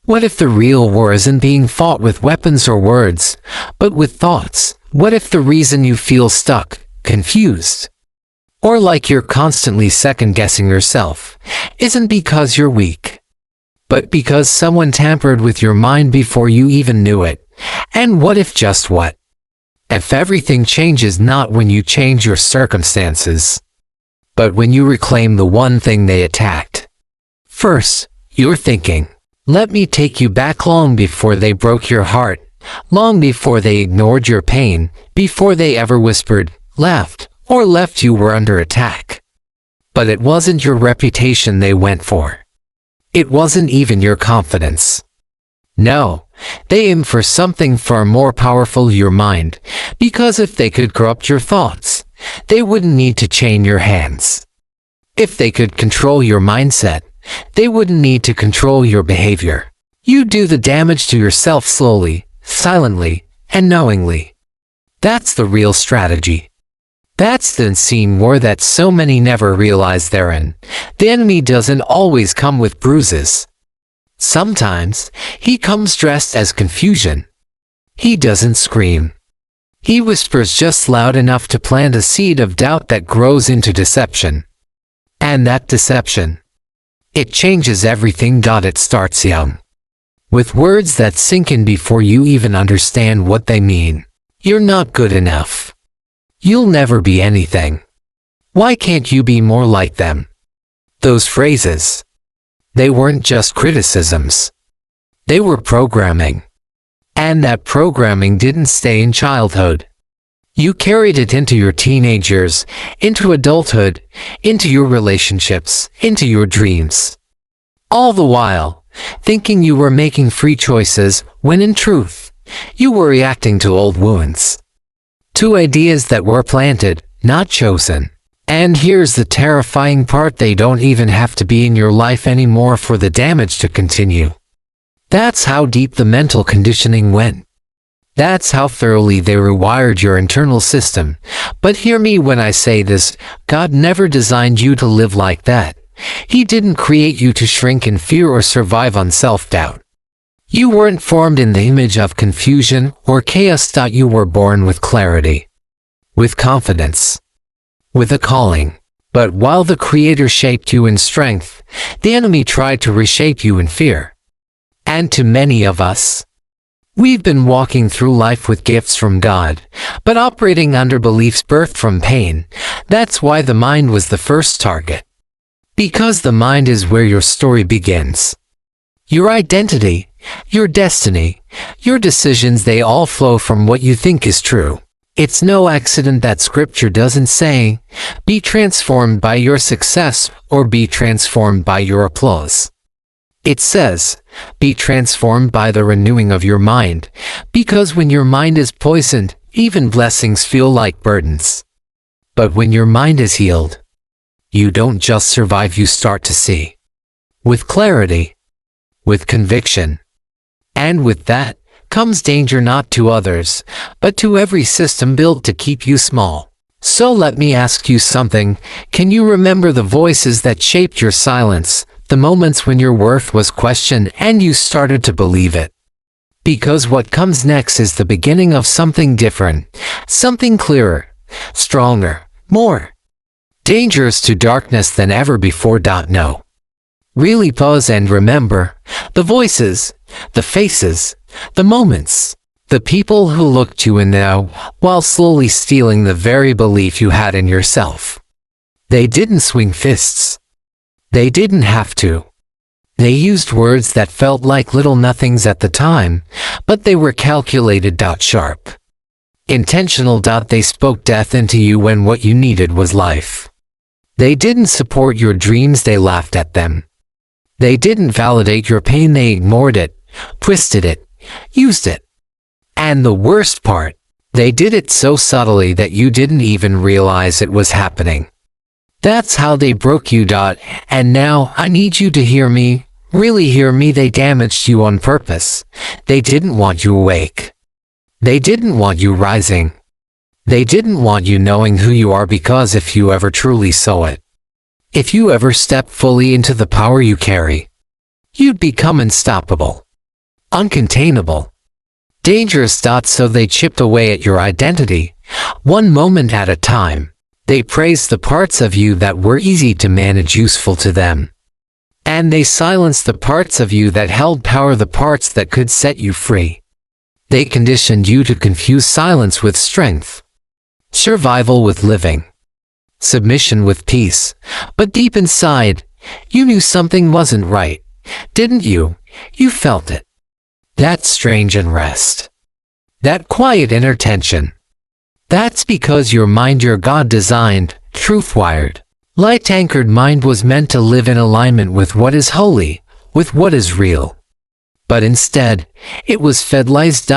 What if the real war isn't being fought with weapons or words, but with thoughts? What if the reason you feel stuck, confused, or like you're constantly second-guessing yourself, isn't because you're weak, but because someone tampered with your mind before you even knew it? And what if just what? If everything changes not when you change your circumstances, but when you reclaim the one thing they attacked? First, your thinking. Let me take you back long before they broke your heart, long before they ignored your pain, before they ever whispered, laughed, or left you were under attack. But it wasn't your reputation they went for. It wasn't even your confidence. No, they aimed for something far more powerful, your mind, because if they could corrupt your thoughts, they wouldn't need to chain your hands. If they could control your mindset, they wouldn't need to control your behavior. You do the damage to yourself slowly, silently, and knowingly. That's the real strategy. That's the unseen war that so many never realize they're in. The enemy doesn't always come with bruises. Sometimes, he comes dressed as confusion. He doesn't scream. He whispers just loud enough to plant a seed of doubt that grows into deception. And that deception, it changes everything. It starts young, with words that sink in before you even understand what they mean. You're not good enough. You'll never be anything. Why can't you be more like them? Those phrases, they weren't just criticisms. They were programming. And that programming didn't stay in childhood. You carried it into your teenage years, into adulthood, into your relationships, into your dreams. All the while, thinking you were making free choices, when in truth, you were reacting to old wounds. To ideas that were planted, not chosen. And here's the terrifying part: they don't even have to be in your life anymore for the damage to continue. That's how deep the mental conditioning went. That's how thoroughly they rewired your internal system. But hear me when I say this: God never designed you to live like that. He didn't create you to shrink in fear or survive on self-doubt. You weren't formed in the image of confusion or chaos. You were born with clarity, with confidence, with a calling. But while the Creator shaped you in strength, the enemy tried to reshape you in fear. And to many of us, we've been walking through life with gifts from God, but operating under beliefs birthed from pain. That's why the mind was the first target. Because the mind is where your story begins. Your identity, your destiny, your decisions, they all flow from what you think is true. It's no accident that Scripture doesn't say, "Be transformed by your success," or "Be transformed by your applause." It says, "Be transformed by the renewing of your mind," because when your mind is poisoned, even blessings feel like burdens. But when your mind is healed, you don't just survive, you start to see. With clarity, with conviction. And with that comes danger, not to others, but to every system built to keep you small. So let me ask you something. Can you remember the voices that shaped your silence? The moments when your worth was questioned and you started to believe it? Because what comes next is the beginning of something different, something clearer, stronger, more dangerous to darkness than ever before. No. Really pause and remember the voices, the faces, the moments, the people who looked you in the eye while slowly stealing the very belief you had in yourself. They didn't swing fists. They didn't have to. They used words that felt like little nothings at the time, but they were calculated, sharp, intentional. They spoke death into you when what you needed was life. They didn't support your dreams, they laughed at them. They didn't validate your pain, they ignored it, twisted it, used it. And the worst part, they did it so subtly that you didn't even realize it was happening. That's how they broke you. And now, I need you to hear me, really hear me. They damaged you on purpose. They didn't want you awake. They didn't want you rising. They didn't want you knowing who you are, because if you ever truly saw it, if you ever stepped fully into the power you carry, you'd become unstoppable. uncontainable, dangerous. So they chipped away at your identity, one moment at a time. They praised the parts of you that were easy to manage, useful to them. And they silenced the parts of you that held power, the parts that could set you free. They conditioned you to confuse silence with strength, survival with living, submission with peace. But deep inside, you knew something wasn't right, didn't you? You felt it. That strange unrest. That quiet inner tension. That's because your mind, your God-designed, truth-wired, light-anchored mind was meant to live in alignment with what is holy, with what is real. But instead, it was fed lies.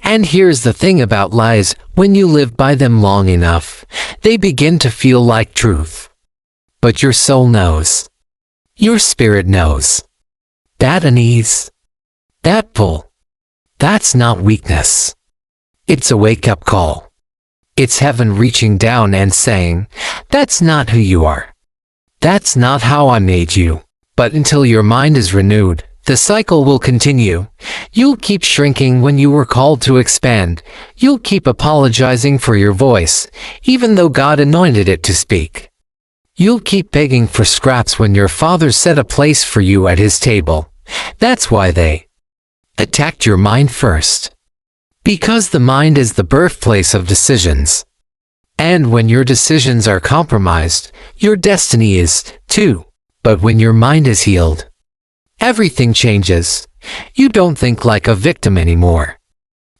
And here's the thing about lies, when you live by them long enough, they begin to feel like truth. But your soul knows. Your spirit knows. That unease, that pull, that's not weakness. It's a wake-up call. It's heaven reaching down and saying, that's not who you are. That's not how I made you. But until your mind is renewed, the cycle will continue. You'll keep shrinking when you were called to expand. You'll keep apologizing for your voice, even though God anointed it to speak. You'll keep begging for scraps when your Father set a place for you at His table. That's why they attacked your mind first. Because the mind is the birthplace of decisions. And when your decisions are compromised, your destiny is, too. But when your mind is healed, everything changes. You don't think like a victim anymore.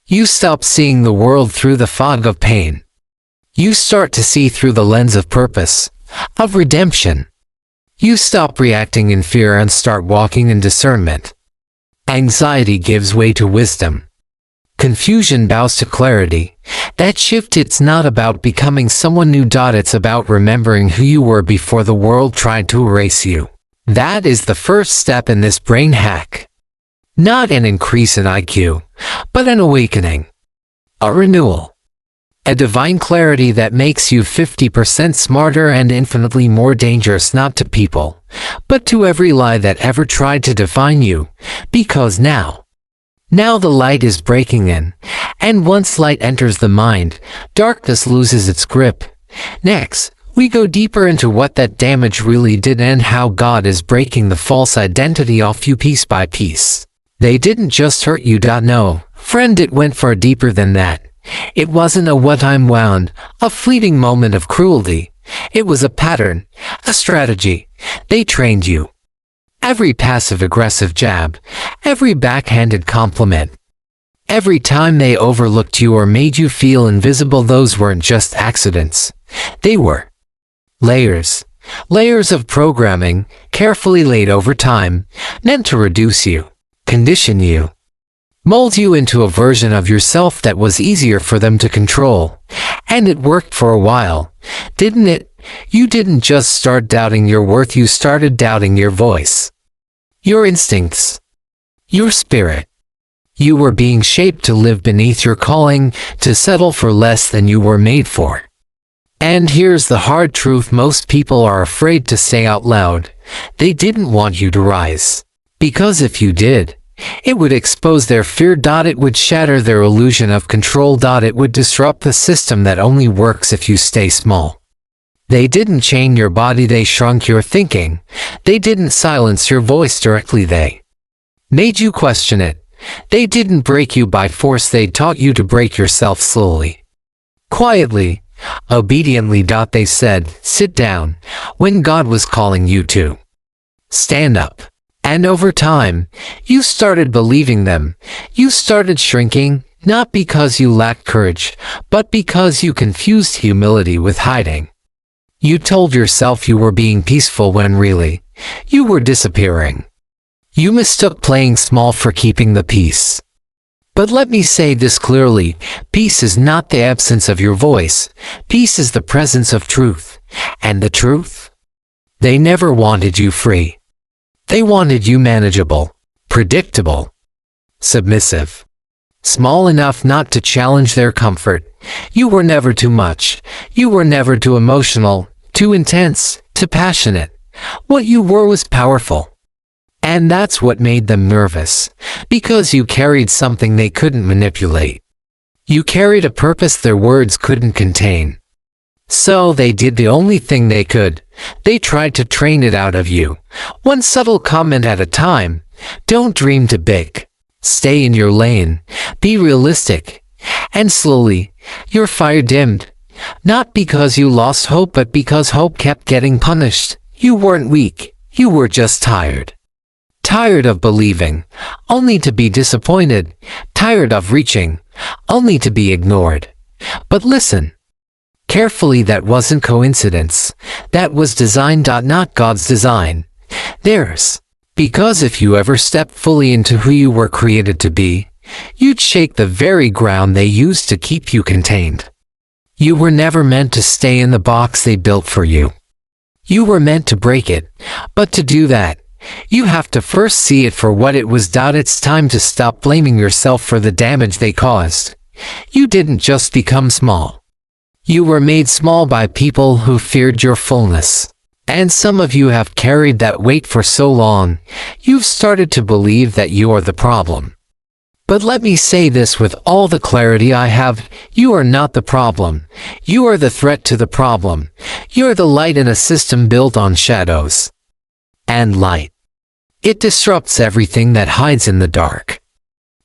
You stop seeing the world through the fog of pain. You start to see through the lens of purpose, of redemption. You stop reacting in fear and start walking in discernment. Anxiety gives way to wisdom. Confusion bows to clarity. That shift, it's not about becoming someone new. It's about remembering who you were before the world tried to erase you. That is the first step in this brain hack. Not an increase in IQ, but an awakening. A renewal. A divine clarity that makes you 50% smarter and infinitely more dangerous, not to people, but to every lie that ever tried to define you. Because now the light is breaking in, and once light enters the mind, darkness loses its grip. Next, we go deeper into what that damage really did and how God is breaking the false identity off you piece by piece. They didn't just hurt you. No, friend, it went far deeper than that. It wasn't a one-time wound, a fleeting moment of cruelty. It was a pattern, a strategy. They trained you. Every passive-aggressive jab, every backhanded compliment, every time they overlooked you or made you feel invisible, those weren't just accidents. They were layers. Layers of programming, carefully laid over time, meant to reduce you, condition you, mold you into a version of yourself that was easier for them to control. And it worked for a while, didn't it? You didn't just start doubting your worth, you started doubting your voice, your instincts, your spirit. You were being shaped to live beneath your calling, to settle for less than you were made for. And here's the hard truth: most people are afraid to say out loud. They didn't want you to rise. Because if you did, it would expose their fear. It would shatter their illusion of control. It would disrupt the system that only works if you stay small. They didn't chain your body, they shrunk your thinking. They didn't silence your voice directly, they made you question it. They didn't break you by force, they taught you to break yourself slowly, quietly, obediently. They said, sit down, when God was calling you to stand up. And over time, you started believing them. You started shrinking, not because you lacked courage, but because you confused humility with hiding. You told yourself you were being peaceful when really, you were disappearing. You mistook playing small for keeping the peace. But let me say this clearly: peace is not the absence of your voice. Peace is the presence of truth. And the truth? They never wanted you free. They wanted you manageable, predictable, submissive, small enough not to challenge their comfort. You were never too much. You were never too emotional, too intense, too passionate. What you were was powerful. And that's what made them nervous, because you carried something they couldn't manipulate. You carried a purpose their words couldn't contain. So they did the only thing they could. They tried to train it out of you, one subtle comment at a time. Don't dream too big. Stay in your lane. Be realistic. And slowly, your fire dimmed. Not because you lost hope, but because hope kept getting punished. You weren't weak. You were just tired. Tired of believing, only to be disappointed. Tired of reaching, only to be ignored. But listen carefully, that wasn't coincidence. That was design, not God's design. Theirs. Because if you ever stepped fully into who you were created to be, you'd shake the very ground they used to keep you contained. You were never meant to stay in the box they built for you. You were meant to break it, but to do that, you have to first see it for what it was. It's time to stop blaming yourself for the damage they caused. You didn't just become small. You were made small by people who feared your fullness. And some of you have carried that weight for so long, you've started to believe that you are the problem. But let me say this with all the clarity I have, you are not the problem. You are the threat to the problem. You're the light in a system built on shadows. And light. It disrupts everything that hides in the dark.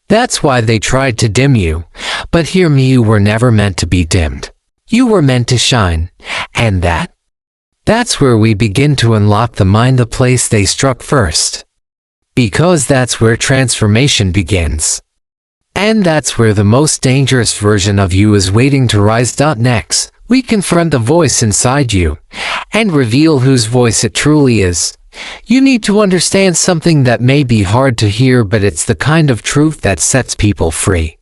That's why they tried to dim you. But hear me, you were never meant to be dimmed. You were meant to shine. And that's where we begin to unlock the mind, the place they struck first. Because that's where transformation begins. And that's where the most dangerous version of you is waiting to rise. Next, we confront the voice inside you and reveal whose voice it truly is. You need to understand something that may be hard to hear, but it's the kind of truth that sets people free.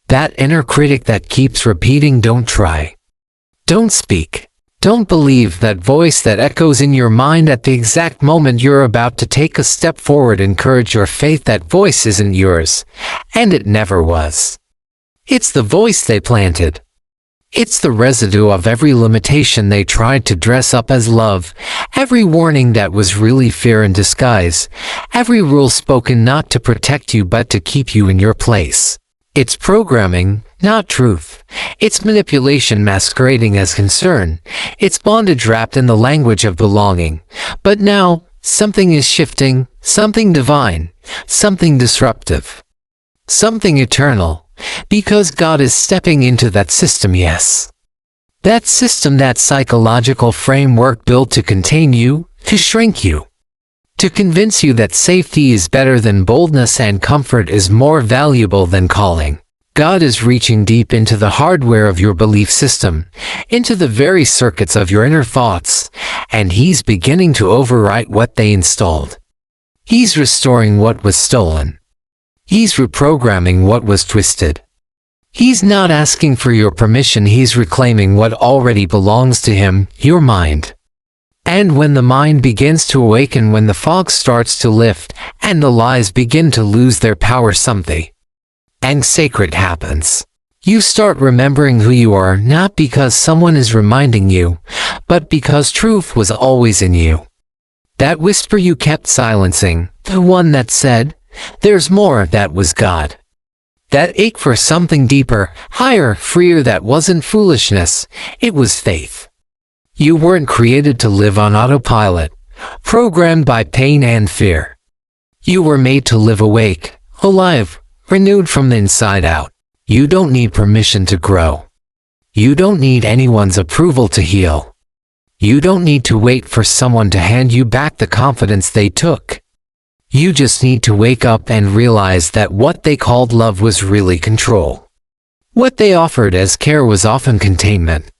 That inner critic that keeps repeating, don't try. Don't speak. Don't believe. That voice that echoes in your mind at the exact moment you're about to take a step forward. Encourage your faith. That voice isn't yours, and it never was. It's the voice they planted. It's the residue of every limitation they tried to dress up as love, every warning that was really fear in disguise, every rule spoken not to protect you but to keep you in your place. It's programming, not truth. It's manipulation masquerading as concern. It's bondage wrapped in the language of belonging. But now, something is shifting, something divine, something disruptive, something eternal. Because God is stepping into that system, yes. That system, that psychological framework built to contain you, to shrink you, to convince you that safety is better than boldness and comfort is more valuable than calling. God is reaching deep into the hardware of your belief system, into the very circuits of your inner thoughts, and He's beginning to overwrite what they installed. He's restoring what was stolen. He's reprogramming what was twisted. He's not asking for your permission, He's reclaiming what already belongs to Him, your mind. And when the mind begins to awaken, when the fog starts to lift, and the lies begin to lose their power, something and sacred happens. You start remembering who you are, not because someone is reminding you, but because truth was always in you. That whisper you kept silencing, the one that said, "There's more," that was God. That ache for something deeper, higher, freer, that wasn't foolishness, it was faith. You weren't created to live on autopilot, programmed by pain and fear. You were made to live awake, alive, renewed from the inside out. You don't need permission to grow. You don't need anyone's approval to heal. You don't need to wait for someone to hand you back the confidence they took. You just need to wake up and realize that what they called love was really control. What they offered as care was often containment.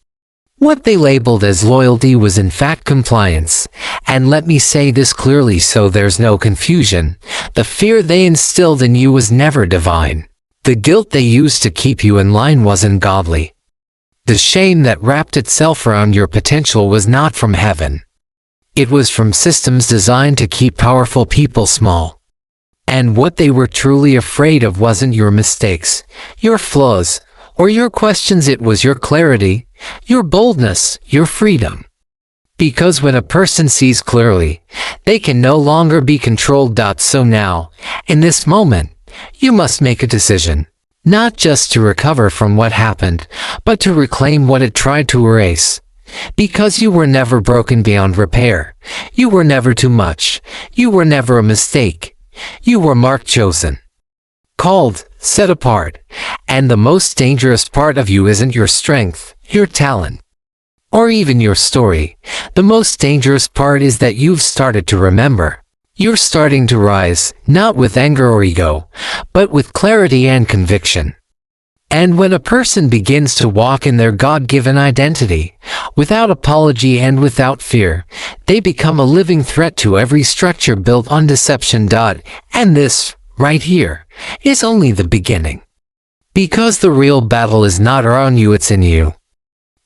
What they labeled as loyalty was in fact compliance. And let me say this clearly so there's no confusion. The fear they instilled in you was never divine. The guilt they used to keep you in line wasn't godly. The shame that wrapped itself around your potential was not from heaven. It was from systems designed to keep powerful people small. And what they were truly afraid of wasn't your mistakes, your flaws, or your questions. It was your clarity, your boldness, your freedom. Because when a person sees clearly, they can no longer be controlled. So now, in this moment, you must make a decision, not just to recover from what happened, but to reclaim what it tried to erase. Because you were never broken beyond repair. You were never too much. You were never a mistake. You were marked, chosen, called, set apart. And the most dangerous part of you isn't your strength, your talent, or even your story. The most dangerous part is that you've started to remember. You're starting to rise, not with anger or ego, but with clarity and conviction. And when a person begins to walk in their God-given identity, without apology and without fear, they become a living threat to every structure built on deception. And this, right here, is only the beginning. Because the real battle is not around you, it's in you.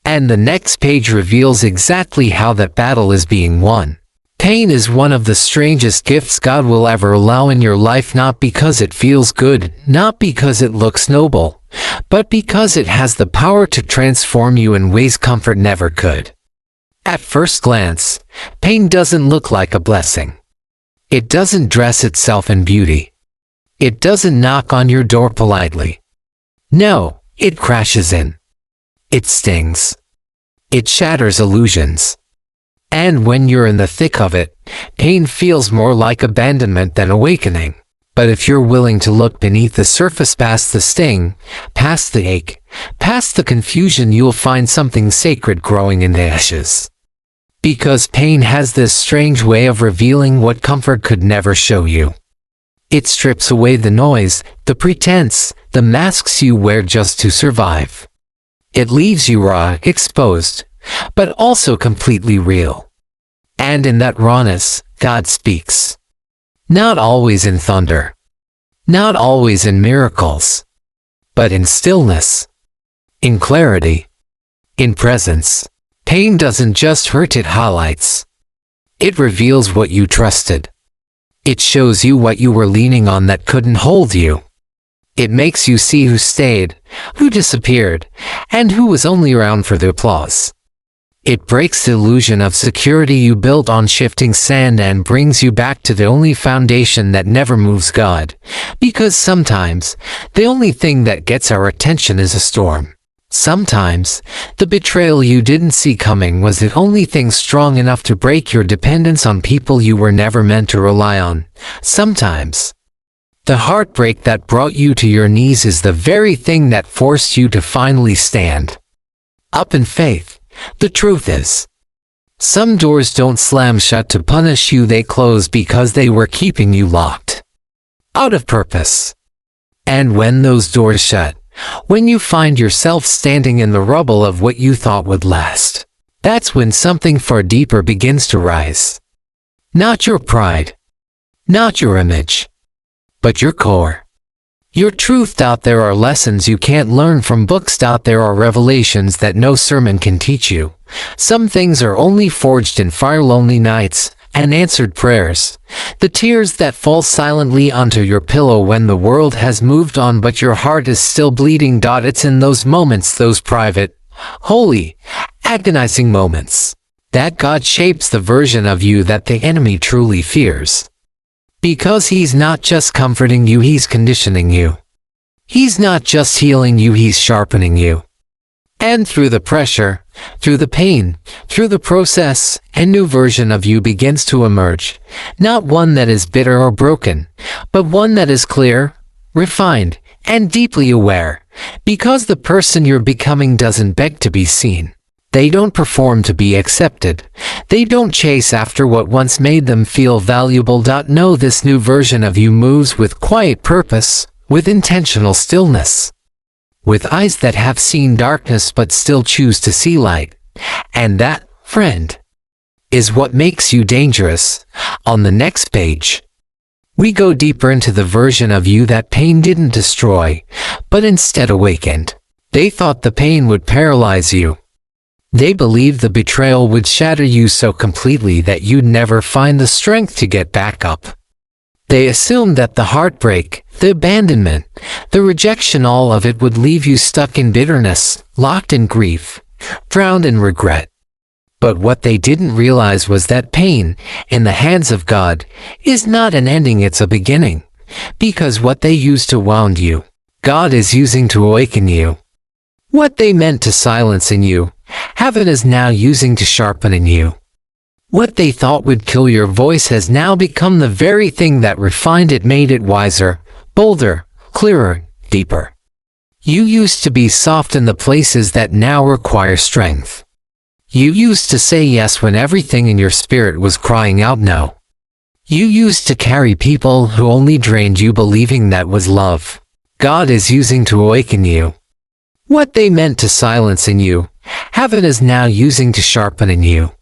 And the next page reveals exactly how that battle is being won. Pain is one of the strangest gifts God will ever allow in your life, not because it feels good, not because it looks noble, but because it has the power to transform you in ways comfort never could. At first glance, pain doesn't look like a blessing. It doesn't dress itself in beauty. It doesn't knock on your door politely. No, it crashes in. It stings. It shatters illusions. And when you're in the thick of it, pain feels more like abandonment than awakening. But if you're willing to look beneath the surface, past the sting, past the ache, past the confusion, you'll find something sacred growing in the ashes. Because pain has this strange way of revealing what comfort could never show you. It strips away the noise, the pretense, the masks you wear just to survive. It leaves you raw, exposed, but also completely real. And in that rawness, God speaks. Not always in thunder. Not always in miracles. But in stillness. In clarity. In presence. Pain doesn't just hurt, it highlights. It reveals what you trusted. It shows you what you were leaning on that couldn't hold you. It makes you see who stayed, who disappeared, and who was only around for the applause. It breaks the illusion of security you built on shifting sand and brings you back to the only foundation that never moves, God. Because sometimes, the only thing that gets our attention is a storm. Sometimes, the betrayal you didn't see coming was the only thing strong enough to break your dependence on people you were never meant to rely on. Sometimes, the heartbreak that brought you to your knees is the very thing that forced you to finally stand up in faith. The truth is, some doors don't slam shut to punish you, they close because they were keeping you locked, out of purpose. And when those doors shut, when you find yourself standing in the rubble of what you thought would last, that's when something far deeper begins to rise. Not your pride, not your image, but your core. Your truth. There are lessons you can't learn from books. There are revelations that no sermon can teach you. Some things are only forged in fire, lonely nights, and answered prayers. The tears that fall silently onto your pillow when the world has moved on but your heart is still bleeding. It's in those moments, those private, holy, agonizing moments, that God shapes the version of you that the enemy truly fears. Because he's not just comforting you, he's conditioning you. He's not just healing you, he's sharpening you. And through the pressure, through the pain, through the process, a new version of you begins to emerge. Not one that is bitter or broken, but one that is clear, refined, and deeply aware. Because the person you're becoming doesn't beg to be seen. They don't perform to be accepted. They don't chase after what once made them feel valuable. No, this new version of you moves with quiet purpose, with intentional stillness, with eyes that have seen darkness but still choose to see light. And that, friend, is what makes you dangerous. On the next page, we go deeper into the version of you that pain didn't destroy, but instead awakened. They thought the pain would paralyze you. They believed the betrayal would shatter you so completely that you'd never find the strength to get back up. They assumed that the heartbreak, the abandonment, the rejection, all of it would leave you stuck in bitterness, locked in grief, drowned in regret. But what they didn't realize was that pain, in the hands of God, is not an ending, it's a beginning. Because what they used to wound you, God is using to awaken you. What they meant to silence in you, heaven is now using to sharpen in you. What they thought would kill your voice has now become the very thing that refined it, made it wiser, bolder, clearer, deeper. You used to be soft in the places that now require strength. You used to say yes when everything in your spirit was crying out no. You used to carry people who only drained you, believing that was love. God is using to awaken you. What they meant to silence in you, heaven is now using to sharpen in you.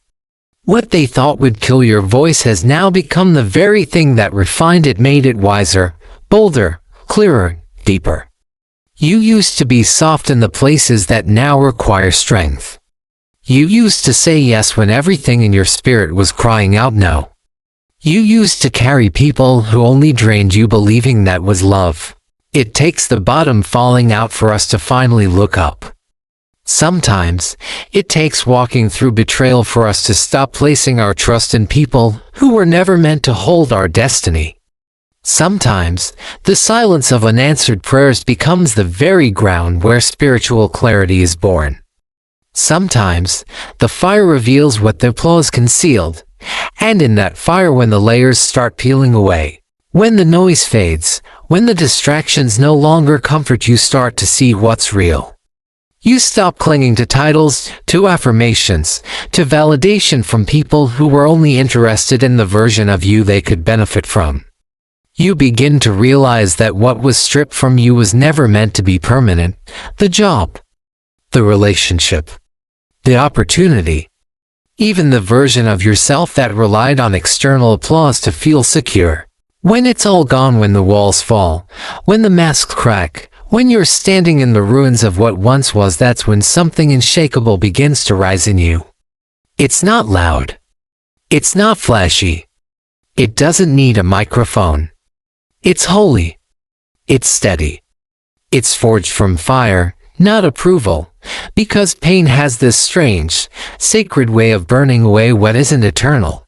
What they thought would kill your voice has now become the very thing that refined it, made it wiser, bolder, clearer, deeper. You used to be soft in the places that now require strength. You used to say yes when everything in your spirit was crying out no. You used to carry people who only drained you, believing that was love. It takes the bottom falling out for us to finally look up. Sometimes, it takes walking through betrayal for us to stop placing our trust in people who were never meant to hold our destiny. Sometimes, the silence of unanswered prayers becomes the very ground where spiritual clarity is born. Sometimes, the fire reveals what the applause concealed, and in that fire, when the layers start peeling away, when the noise fades, when the distractions no longer comfort you, start to see what's real. You stop clinging to titles, to affirmations, to validation from people who were only interested in the version of you they could benefit from. You begin to realize that what was stripped from you was never meant to be permanent: the job, the relationship, the opportunity, even the version of yourself that relied on external applause to feel secure. When it's all gone, when the walls fall, when the masks crack, when you're standing in the ruins of what once was, that's when something unshakable begins to rise in you. It's not loud. It's not flashy. It doesn't need a microphone. It's holy. It's steady. It's forged from fire, not approval, because pain has this strange, sacred way of burning away what isn't eternal.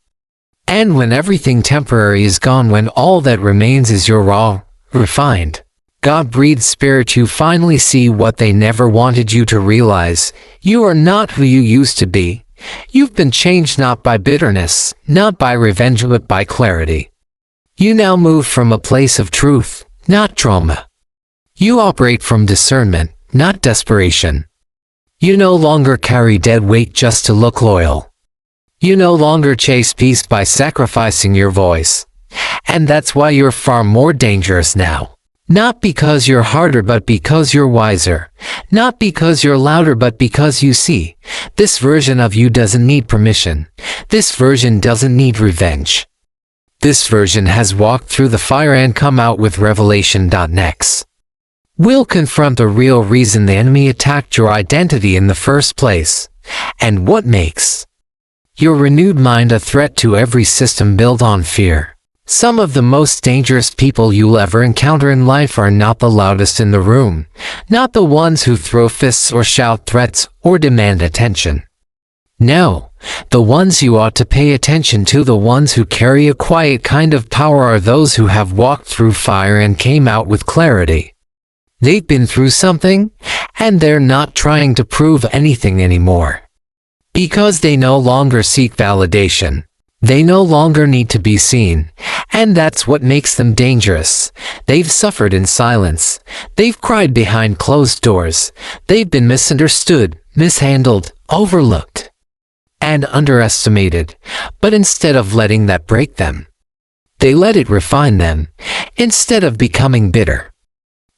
And when everything temporary is gone, when all that remains is your raw, refined, God-breathed spirit, you finally see what they never wanted you to realize. You are not who you used to be. You've been changed, not by bitterness, not by revenge, but by clarity. You now move from a place of truth, not trauma. You operate from discernment, not desperation. You no longer carry dead weight just to look loyal. You no longer chase peace by sacrificing your voice. And that's why you're far more dangerous now. Not because you're harder, but because you're wiser. Not because you're louder, but because you see. This version of you doesn't need permission. This version doesn't need revenge. This version has walked through the fire and come out with revelation. Next, we'll confront the real reason the enemy attacked your identity in the first place, and what makes your renewed mind a threat to every system built on fear. Some of the most dangerous people you'll ever encounter in life are not the loudest in the room, not the ones who throw fists or shout threats or demand attention. No, the ones you ought to pay attention to, the ones who carry a quiet kind of power, are those who have walked through fire and came out with clarity. They've been through something, and they're not trying to prove anything anymore. Because they no longer seek validation. They no longer need to be seen, and that's what makes them dangerous. They've suffered in silence. They've cried behind closed doors. They've been misunderstood, mishandled, overlooked, and underestimated. But instead of letting that break them, they let it refine them. Instead of becoming bitter,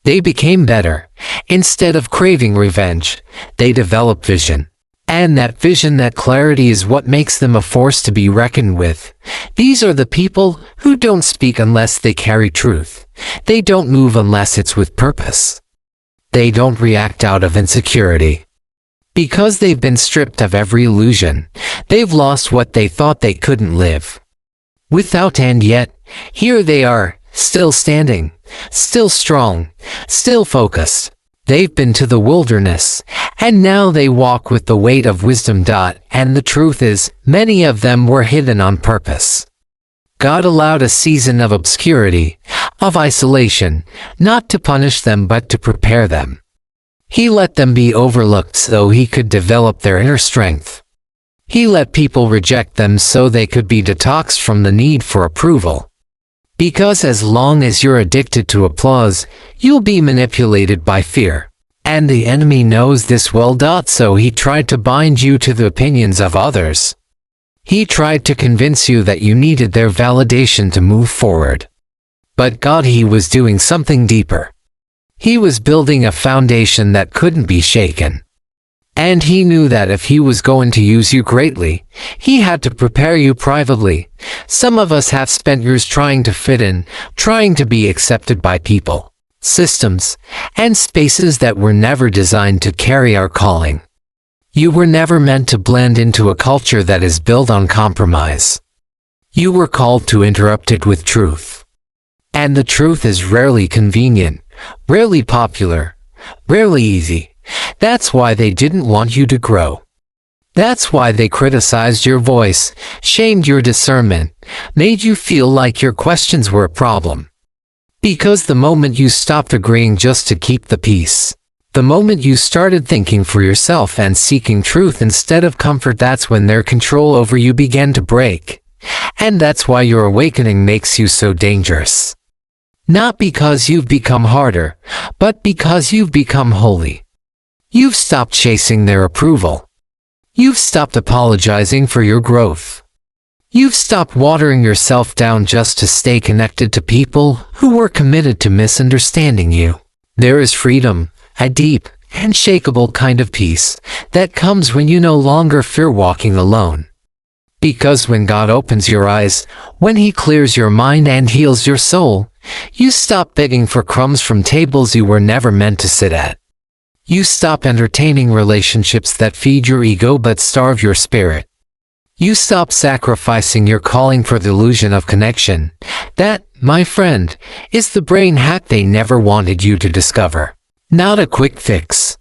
they became better. Instead of craving revenge, they developed vision. And that vision, that clarity, is what makes them a force to be reckoned with. These are the people who don't speak unless they carry truth. They don't move unless it's with purpose. They don't react out of insecurity. Because they've been stripped of every illusion. They've lost what they thought they couldn't live without, and yet, here they are, still standing, still strong, still focused. They've been to the wilderness, and now they walk with the weight of wisdom. And the truth is, many of them were hidden on purpose. God allowed a season of obscurity, of isolation, not to punish them but to prepare them. He let them be overlooked so He could develop their inner strength. He let people reject them so they could be detoxed from the need for approval. Because as long as you're addicted to applause, you'll be manipulated by fear. And the enemy knows this well. So he tried to bind you to the opinions of others. He tried to convince you that you needed their validation to move forward. But God, He was doing something deeper. He was building a foundation that couldn't be shaken. And He knew that if He was going to use you greatly, He had to prepare you privately. Some of us have spent years trying to fit in, trying to be accepted by people, systems, and spaces that were never designed to carry our calling. You were never meant to blend into a culture that is built on compromise. You were called to interrupt it with truth. And the truth is rarely convenient, rarely popular, rarely easy. That's why they didn't want you to grow. That's why they criticized your voice, shamed your discernment, made you feel like your questions were a problem. Because the moment you stopped agreeing just to keep the peace, the moment you started thinking for yourself and seeking truth instead of comfort, that's when their control over you began to break. And that's why your awakening makes you so dangerous. Not because you've become harder, but because you've become holy. You've stopped chasing their approval. You've stopped apologizing for your growth. You've stopped watering yourself down just to stay connected to people who were committed to misunderstanding you. There is freedom, a deep, unshakable kind of peace that comes when you no longer fear walking alone. Because when God opens your eyes, when He clears your mind and heals your soul, you stop begging for crumbs from tables you were never meant to sit at. You stop entertaining relationships that feed your ego but starve your spirit. You stop sacrificing your calling for the illusion of connection. That, my friend, is the brain hack they never wanted you to discover. Not a quick fix.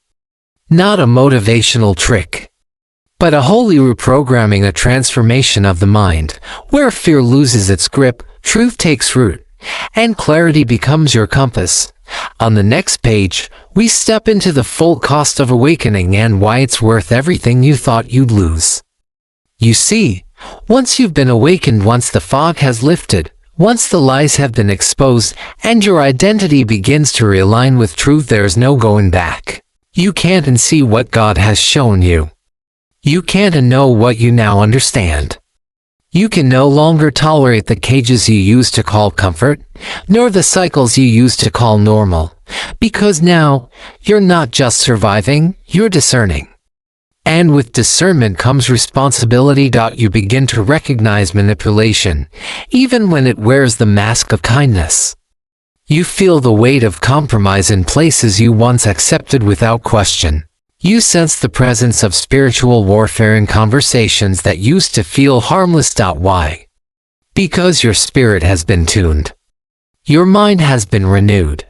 Not a motivational trick. But a holy reprogramming, a transformation of the mind, where fear loses its grip, truth takes root, and clarity becomes your compass. On the next page, we step into the full cost of awakening and why it's worth everything you thought you'd lose. You see, once you've been awakened, once the fog has lifted, once the lies have been exposed, and your identity begins to realign with truth, there's no going back. You can't unsee what God has shown you. You can't unknow what you now understand. You can no longer tolerate the cages you used to call comfort, nor the cycles you used to call normal, because now, you're not just surviving, you're discerning. And with discernment comes responsibility. You begin to recognize manipulation, even when it wears the mask of kindness. You feel the weight of compromise in places you once accepted without question. You sense the presence of spiritual warfare in conversations that used to feel harmless. Why? Because your spirit has been tuned. Your mind has been renewed.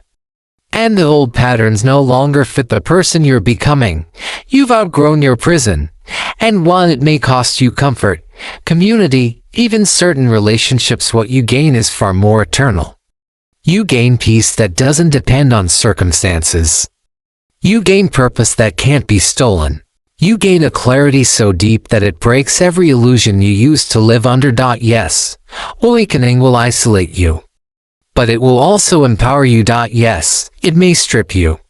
And the old patterns no longer fit the person you're becoming. You've outgrown your prison. And while it may cost you comfort, community, even certain relationships, what you gain is far more eternal. You gain peace that doesn't depend on circumstances. You gain purpose that can't be stolen. You gain a clarity so deep that it breaks every illusion you used to live under. Yes, awakening will isolate you. But it will also empower you. Yes, it may strip you.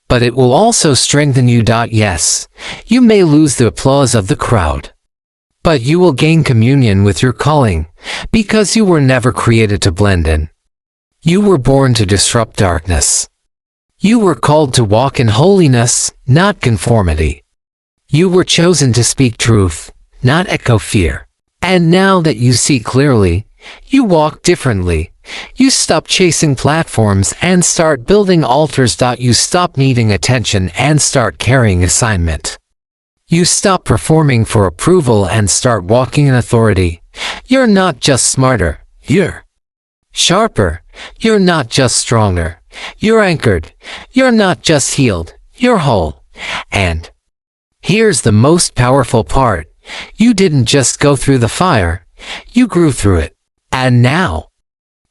But it will also strengthen you. Yes, you may lose the applause of the crowd. But you will gain communion with your calling, because you were never created to blend in. You were born to disrupt darkness. You were called to walk in holiness, not conformity. You were chosen to speak truth, not echo fear. And now that you see clearly, you walk differently. You stop chasing platforms and start building altars. You stop needing attention and start carrying assignment. You stop performing for approval and start walking in authority. You're not just smarter, you're sharper. You're not just stronger. You're anchored. You're not just healed. You're whole. And here's the most powerful part. You didn't just go through the fire. You grew through it. And now,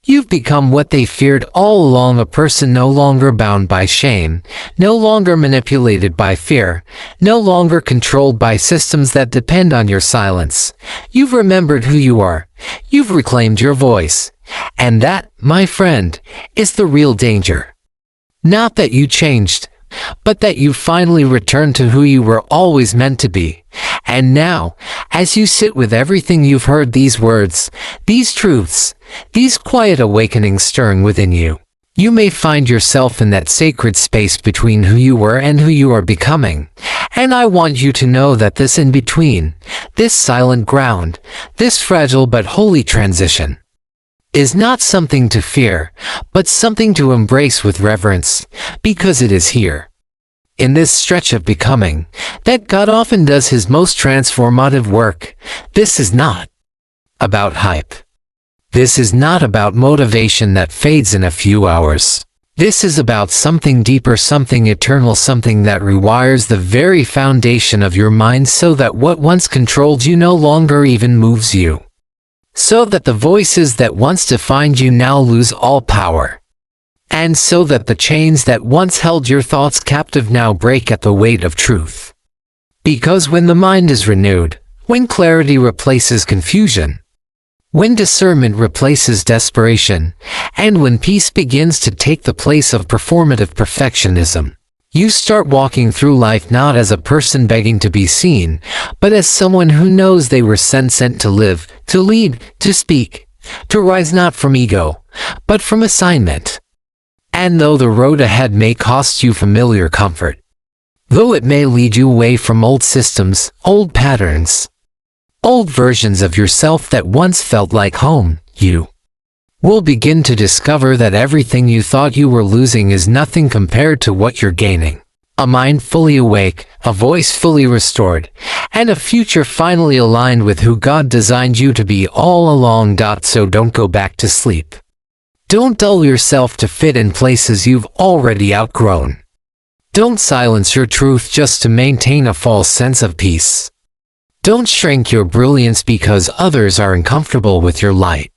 you've become what they feared all along, a person no longer bound by shame, no longer manipulated by fear, no longer controlled by systems that depend on your silence. You've remembered who you are. You've reclaimed your voice. And that, my friend, is the real danger. Not that you changed, but that you finally returned to who you were always meant to be. And now, as you sit with everything you've heard, these words, these truths, these quiet awakenings stirring within you, you may find yourself in that sacred space between who you were and who you are becoming. And I want you to know that this in-between, this silent ground, this fragile but holy transition, is not something to fear, but something to embrace with reverence, because it is here, in this stretch of becoming, that God often does his most transformative work. This is not about hype. This is not about motivation that fades in a few hours. This is about something deeper, something eternal, something that rewires the very foundation of your mind so that what once controlled you no longer even moves you. So that the voices that once defined you now lose all power. And so that the chains that once held your thoughts captive now break at the weight of truth. Because when the mind is renewed, when clarity replaces confusion, when discernment replaces desperation, and when peace begins to take the place of performative perfectionism, you start walking through life not as a person begging to be seen, but as someone who knows they were sent to live, to lead, to speak, to rise not from ego, but from assignment. And though the road ahead may cost you familiar comfort, though it may lead you away from old systems, old patterns, old versions of yourself that once felt like home, you will begin to discover that everything you thought you were losing is nothing compared to what you're gaining. A mind fully awake, a voice fully restored, and a future finally aligned with who God designed you to be all along. So don't go back to sleep. Don't dull yourself to fit in places you've already outgrown. Don't silence your truth just to maintain a false sense of peace. Don't shrink your brilliance because others are uncomfortable with your light.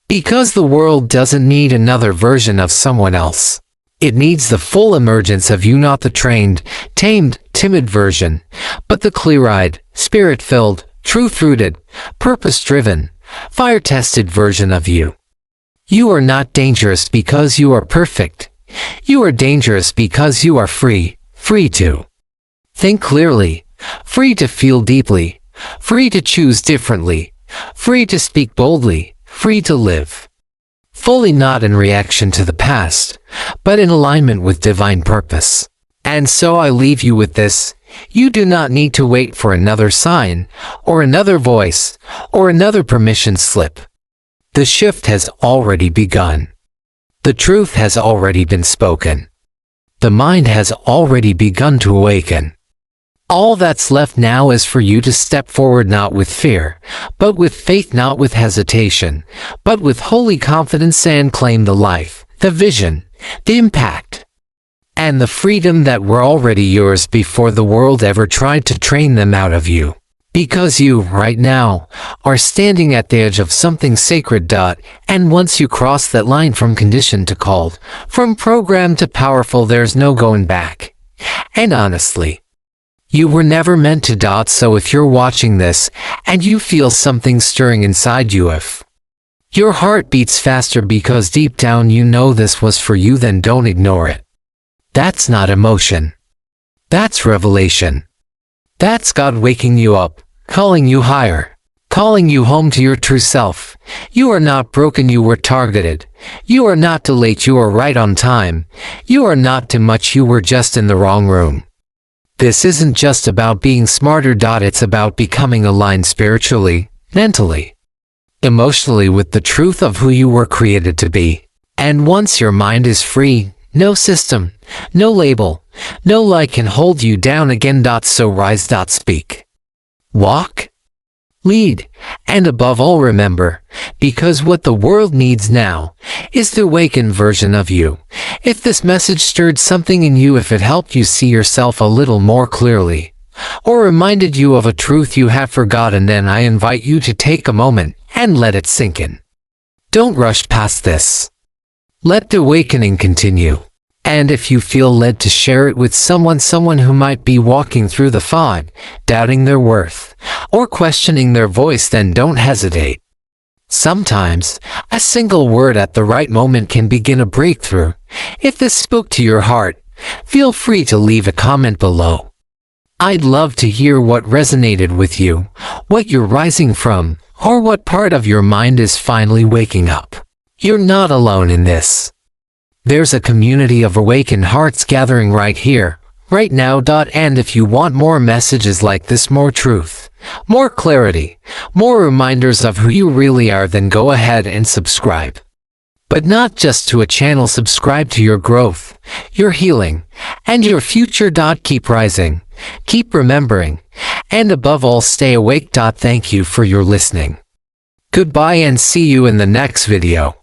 Because the world doesn't need another version of someone else. It needs the full emergence of you, not the trained, tamed, timid version, but the clear-eyed, spirit-filled, truth-rooted, purpose-driven, fire-tested version of you. You are not dangerous because you are perfect. You are dangerous because you are free, free to think clearly, free to feel deeply, free to choose differently, free to speak boldly, free to live fully, not in reaction to the past, but in alignment with divine purpose. And so I leave you with this. You do not need to wait for another sign, or another voice, or another permission slip. The shift has already begun. The truth has already been spoken. The mind has already begun to awaken. All that's left now is for you to step forward, not with fear, but with faith, not with hesitation, but with holy confidence, and claim the life, the vision, the impact, and the freedom that were already yours before the world ever tried to train them out of you. Because you, right now, are standing at the edge of something sacred. And once you cross that line from conditioned to called, from programmed to powerful, there's no going back. And honestly, you were never meant to. So if you're watching this, and you feel something stirring inside you, if your heart beats faster because deep down you know this was for you, then don't ignore it. That's not emotion. That's revelation. That's God waking you up, calling you higher, calling you home to your true self. You are not broken, you were targeted. You are not too late, you are right on time. You are not too much, you were just in the wrong room. This isn't just about being smarter. It's about becoming aligned spiritually, mentally, emotionally with the truth of who you were created to be. And once your mind is free, no system, no label, no lie can hold you down again. So rise. Speak. Walk. lead, and above all remember, because what the world needs now is the awakened version of you. If this message stirred something in you, if it helped you see yourself a little more clearly, or reminded you of a truth you had forgotten, then I invite you to take a moment and let it sink in. Don't rush past this. Let the awakening continue. And if you feel led to share it with someone who might be walking through the fog, doubting their worth, or questioning their voice, then don't hesitate. Sometimes, a single word at the right moment can begin a breakthrough. If this spoke to your heart, feel free to leave a comment below. I'd love to hear what resonated with you, what you're rising from, or what part of your mind is finally waking up. You're not alone in this. There's a community of awakened hearts gathering right here, right now. And if you want more messages like this, more truth, more clarity, more reminders of who you really are, then go ahead and subscribe. But not just to a channel, subscribe to your growth, your healing, and your future. Keep rising, keep remembering, and above all, stay awake. Thank you for your listening. Goodbye and see you in the next video.